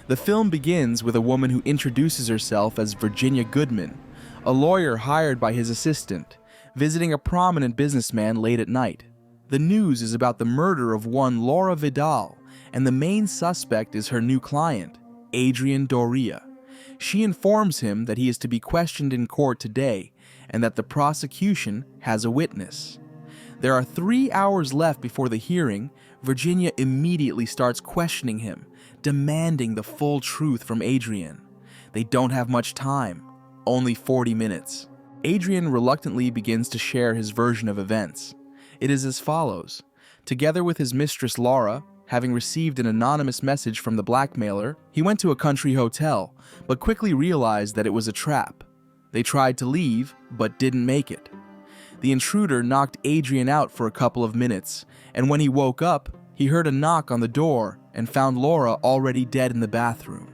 The film begins with a woman who introduces herself as Virginia Goodman, a lawyer hired by his assistant, visiting a prominent businessman late at night. The news is about the murder of one Lara Vidal, and the main suspect is her new client, Adrian Doria. She informs him that he is to be questioned in court today and that the prosecution has a witness. There are 3 hours left before the hearing. Virginia immediately starts questioning him, demanding the full truth from Adrian. They don't have much time, only 40 minutes. Adrian reluctantly begins to share his version of events. It is as follows. Together with his mistress Lara, having received an anonymous message from the blackmailer, he went to a country hotel, but quickly realized that it was a trap. They tried to leave, but didn't make it. The intruder knocked Adrian out for a couple of minutes, and when he woke up, he heard a knock on the door and found Lara already dead in the bathroom.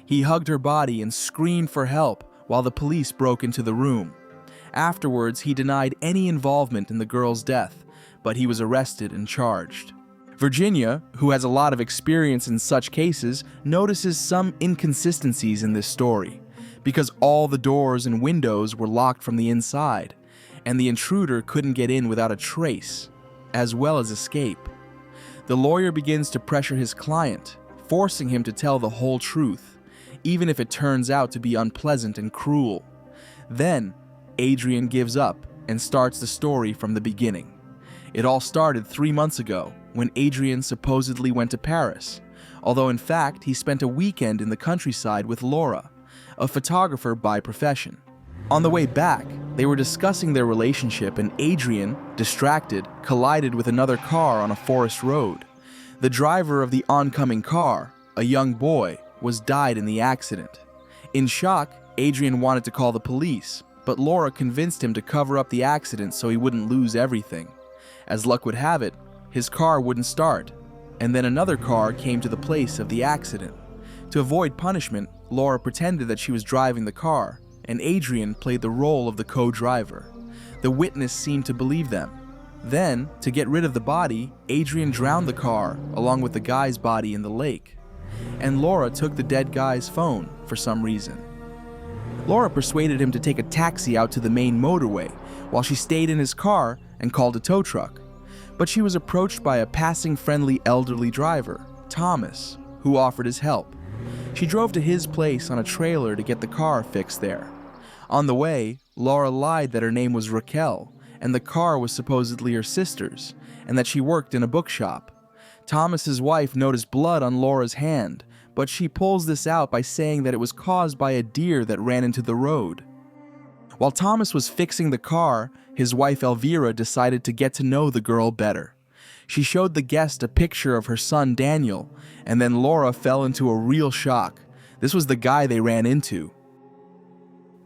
He hugged her body and screamed for help while the police broke into the room. Afterwards, he denied any involvement in the girl's death, but he was arrested and charged. Virginia, who has a lot of experience in such cases, notices some inconsistencies in this story, because all the doors and windows were locked from the inside, and the intruder couldn't get in without a trace, as well as escape. The lawyer begins to pressure his client, forcing him to tell the whole truth, even if it turns out to be unpleasant and cruel. Then, Adrian gives up and starts the story from the beginning. It all started 3 months ago, when Adrian supposedly went to Paris, although in fact he spent a weekend in the countryside with Lara, a photographer by profession. On the way back, they were discussing their relationship and Adrian, distracted, collided with another car on a forest road. The driver of the oncoming car, a young boy, died in the accident. In shock, Adrian wanted to call the police, but Lara convinced him to cover up the accident so he wouldn't lose everything. As luck would have it, his car wouldn't start, and then another car came to the place of the accident. To avoid punishment, Lara pretended that she was driving the car, and Adrian played the role of the co-driver. The witness seemed to believe them. Then, to get rid of the body, Adrian drowned the car along with the guy's body in the lake. And Lara took the dead guy's phone for some reason. Lara persuaded him to take a taxi out to the main motorway while she stayed in his car and called a tow truck. But she was approached by a passing friendly elderly driver, Thomas, who offered his help. She drove to his place on a trailer to get the car fixed there. On the way, Lara lied that her name was Raquel and the car was supposedly her sister's, and that she worked in a bookshop. Thomas's wife noticed blood on Lara's hand, but she pulls this out by saying that it was caused by a deer that ran into the road. While Thomas was fixing the car, his wife Elvira decided to get to know the girl better. She showed the guest a picture of her son Daniel, and then Lara fell into a real shock. This was the guy they ran into.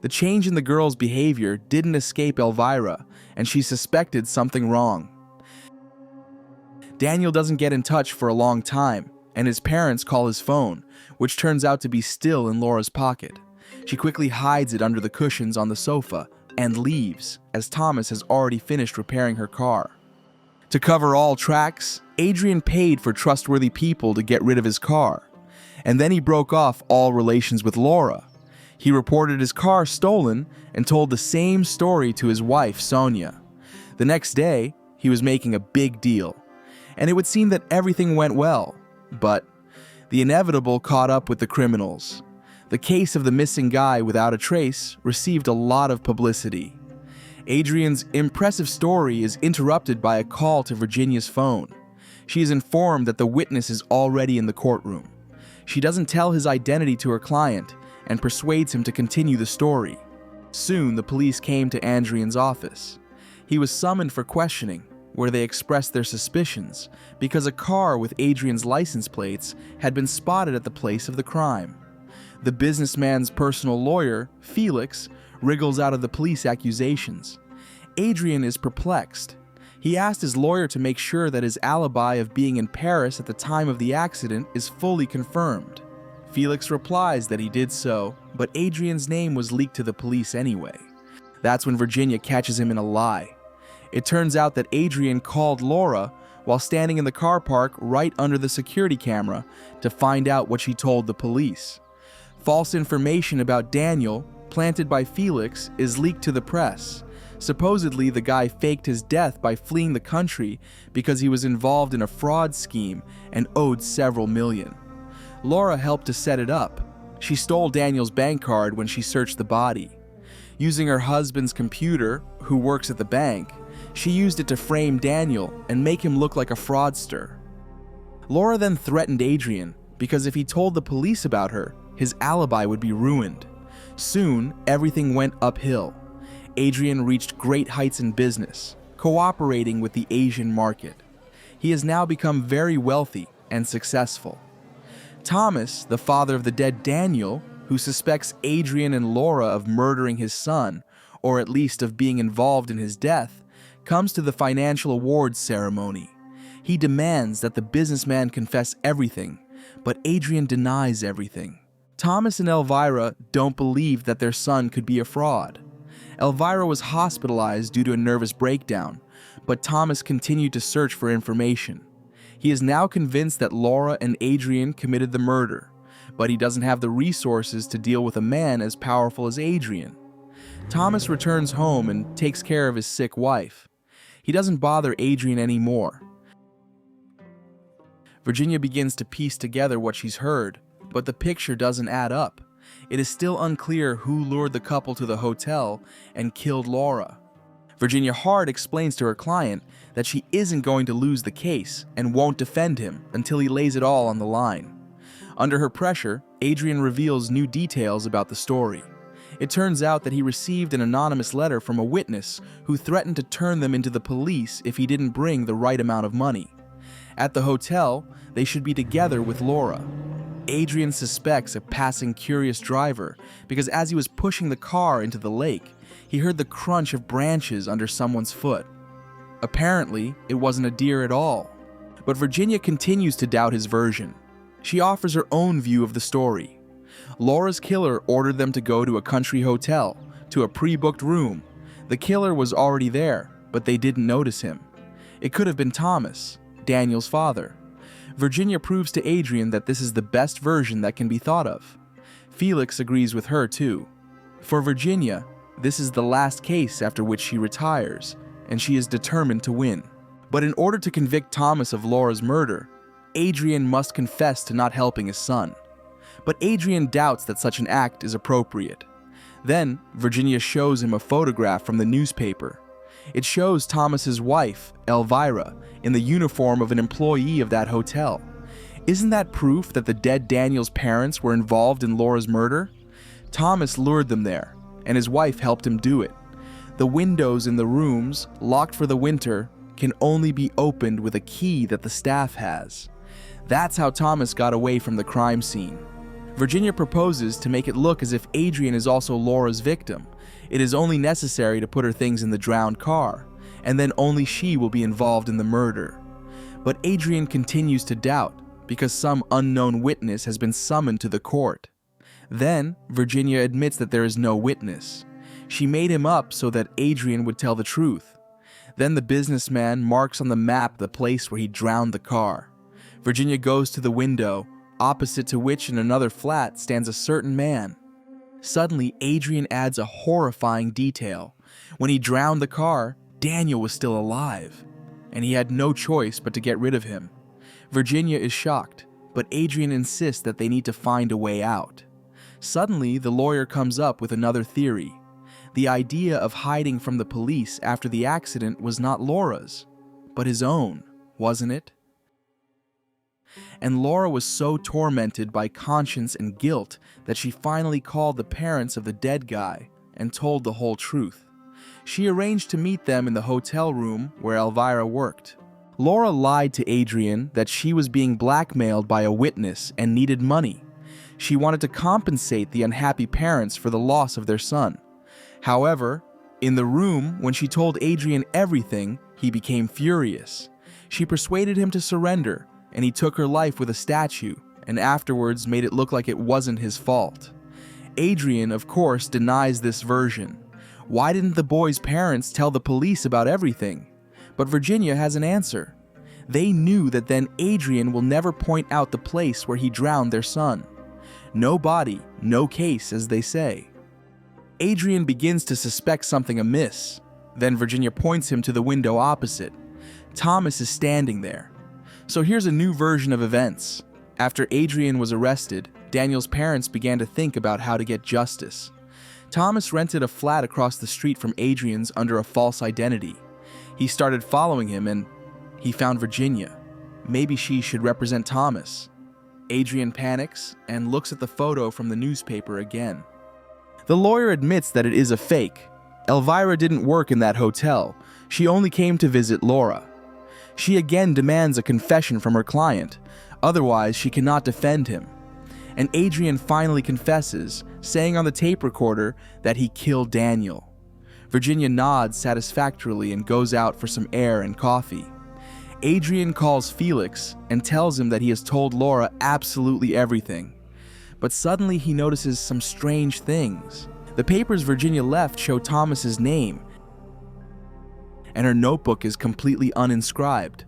The change in the girl's behavior didn't escape Elvira, and she suspected something wrong. Daniel doesn't get in touch for a long time, and his parents call his phone, which turns out to be still in Lara's pocket. She quickly hides it under the cushions on the sofa and leaves, as Thomas has already finished repairing her car. To cover all tracks, Adrian paid for trustworthy people to get rid of his car, and then he broke off all relations with Lara. He reported his car stolen and told the same story to his wife, Sonia. The next day, he was making a big deal, and it would seem that everything went well, but the inevitable caught up with the criminals. The case of the missing guy without a trace received a lot of publicity. Adrian's impressive story is interrupted by a call to Virginia's phone. She is informed that the witness is already in the courtroom. She doesn't tell his identity to her client and persuades him to continue the story. Soon, the police came to Adrian's office. He was summoned for questioning, where they expressed their suspicions because a car with Adrian's license plates had been spotted at the place of the crime. The businessman's personal lawyer, Felix, wriggles out of the police accusations. Adrian is perplexed. He asked his lawyer to make sure that his alibi of being in Paris at the time of the accident is fully confirmed. Felix replies that he did so, but Adrian's name was leaked to the police anyway. That's when Virginia catches him in a lie. It turns out that Adrian called Lara while standing in the car park right under the security camera to find out what she told the police. False information about Daniel, planted by Felix, is leaked to the press. Supposedly, the guy faked his death by fleeing the country because he was involved in a fraud scheme and owed several million. Lara helped to set it up. She stole Daniel's bank card when she searched the body. Using her husband's computer, who works at the bank, she used it to frame Daniel and make him look like a fraudster. Lara then threatened Adrian because if he told the police about her, his alibi would be ruined. Soon, everything went uphill. Adrian reached great heights in business, cooperating with the Asian market. He has now become very wealthy and successful. Thomas, the father of the dead Daniel, who suspects Adrian and Lara of murdering his son, or at least of being involved in his death, comes to the financial awards ceremony. He demands that the businessman confess everything, but Adrian denies everything. Thomas and Elvira don't believe that their son could be a fraud. Elvira was hospitalized due to a nervous breakdown, but Thomas continued to search for information. He is now convinced that Lara and Adrian committed the murder, but he doesn't have the resources to deal with a man as powerful as Adrian. Thomas returns home and takes care of his sick wife. He doesn't bother Adrian anymore. Virginia begins to piece together what she's heard, but the picture doesn't add up. It is still unclear who lured the couple to the hotel and killed Lara. Virginia Hart explains to her client that she isn't going to lose the case and won't defend him until he lays it all on the line. Under her pressure, Adrian reveals new details about the story. It turns out that he received an anonymous letter from a witness who threatened to turn them into the police if he didn't bring the right amount of money. At the hotel, they should be together with Lara. Adrian suspects a passing curious driver because as he was pushing the car into the lake, he heard the crunch of branches under someone's foot. Apparently, it wasn't a deer at all. But Virginia continues to doubt his version. She offers her own view of the story. Laura's killer ordered them to go to a country hotel, to a pre-booked room. The killer was already there, but they didn't notice him. It could have been Thomas, Daniel's father. Virginia proves to Adrian that this is the best version that can be thought of. Felix agrees with her too. For Virginia, this is the last case after which she retires, and she is determined to win. But in order to convict Thomas of Laura's murder, Adrian must confess to not helping his son. But Adrian doubts that such an act is appropriate. Then, Virginia shows him a photograph from the newspaper. It shows Thomas's wife, Elvira, in the uniform of an employee of that hotel. Isn't that proof that the dead Daniel's parents were involved in Laura's murder? Thomas lured them there, and his wife helped him do it. The windows in the rooms, locked for the winter, can only be opened with a key that the staff has. That's how Thomas got away from the crime scene. Virginia proposes to make it look as if Adrian is also Laura's victim. It is only necessary to put her things in the drowned car, and then only she will be involved in the murder. But Adrian continues to doubt, because some unknown witness has been summoned to the court. Then, Virginia admits that there is no witness. She made him up so that Adrian would tell the truth. Then the businessman marks on the map the place where he drowned the car. Virginia goes to the window, opposite to which in another flat stands a certain man. Suddenly, Adrian adds a horrifying detail. When he drowned the car, Daniel was still alive, and he had no choice but to get rid of him. Virginia is shocked, but Adrian insists that they need to find a way out. Suddenly, the lawyer comes up with another theory. The idea of hiding from the police after the accident was not Laura's, but his own, wasn't it? And Lara was so tormented by conscience and guilt that she finally called the parents of the dead guy and told the whole truth. She arranged to meet them in the hotel room where Elvira worked. Lara lied to Adrian that she was being blackmailed by a witness and needed money. She wanted to compensate the unhappy parents for the loss of their son. However, in the room, when she told Adrian everything, he became furious. She persuaded him to surrender, and he took her life with a statue, and afterwards made it look like it wasn't his fault. Adrian, of course, denies this version. Why didn't the boy's parents tell the police about everything? But Virginia has an answer. They knew that then Adrian will never point out the place where he drowned their son. No body, no case, as they say. Adrian begins to suspect something amiss. Then Virginia points him to the window opposite. Thomas is standing there. So here's a new version of events. After Adrian was arrested, Daniel's parents began to think about how to get justice. Thomas rented a flat across the street from Adrian's under a false identity. He started following him and he found Virginia. Maybe she should represent Thomas. Adrian panics and looks at the photo from the newspaper again. The lawyer admits that it is a fake. Elvira didn't work in that hotel. She only came to visit Lara. She again demands a confession from her client. Otherwise, she cannot defend him. And Adrian finally confesses, saying on the tape recorder that he killed Daniel. Virginia nods satisfactorily and goes out for some air and coffee. Adrian calls Felix and tells him that he has told Lara absolutely everything. But suddenly he notices some strange things. The papers Virginia left show Thomas's name, and her notebook is completely uninscribed.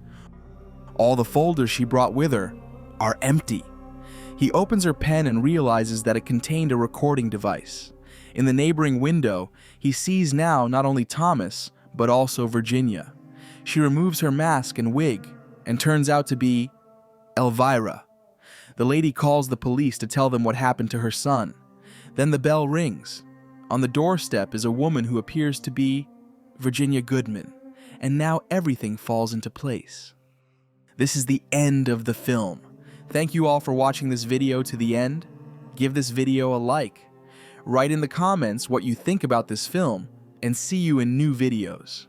All the folders she brought with her are empty. He opens her pen and realizes that it contained a recording device. In the neighboring window, he sees now not only Thomas, but also Virginia. She removes her mask and wig, and turns out to be Elvira. The lady calls the police to tell them what happened to her son. Then the bell rings. On the doorstep is a woman who appears to be Virginia Goodman, and now everything falls into place. This is the end of the film. Thank you all for watching this video to the end. Give this video a like. Write in the comments what you think about this film, and see you in new videos.